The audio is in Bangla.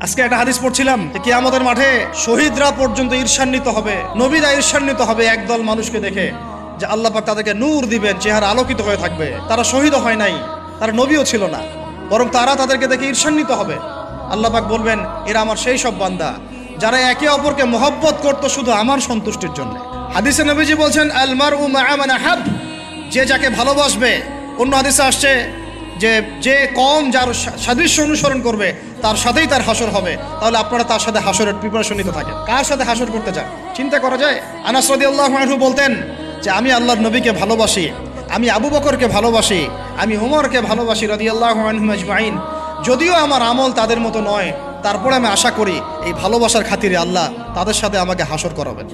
আজকে একটা হাদিস পড়ছিলাম যে কিয়ামতের মাঠে শহীদরা পর্যন্ত ঈর্ষান্বিত হবে, নবীরা ঈর্ষান্বিত হবে একদল মানুষকে দেখে, যে আল্লাহ পাক তাদেরকে নূর দিবেন, চেহারা আলোকিত হয়ে থাকবে। তারা শহীদও হয় নাই, তারা নবীও ছিল না, বরং তারা তাদেরকে দেখে ঈর্ষান্বিত হবে। আল্লাহ পাক বলবেন, এরা আমার সেই সব বান্দা যারা একে অপরকে মহব্বত করত শুধু আমার সন্তুষ্টির জন্য। হাদিসে নবীজি বলছেন, আল মারউ মা'a মান আহাব, যে যাকে ভালোবাসবে। অন্য হাদিসে আসছে যে কম যার সাদৃশ্য অনুসরণ করবে তার সাথেই তার হাসর হবে। তাহলে আপনারা তার সাথে হাসরের প্রিপারেশন নিতে থাকেন। কার সাথে হাসর করতে চান চিন্তা করা যায়। আনাস রাদিয়াল্লাহু আনহু বলতেন যে আমি আল্লাহর নবীকে ভালোবাসি, আমি আবু বকরকে ভালোবাসি, আমি ওমরকে ভালোবাসি রাদিয়াল্লাহু আনহুম আজমাইন। যদিও আমার আমল তাদের মতো নয়, তারপরে আমি আশা করি এই ভালোবাসার খাতিরে আল্লাহ তাদের সাথে আমাকে হাসর করাবেন।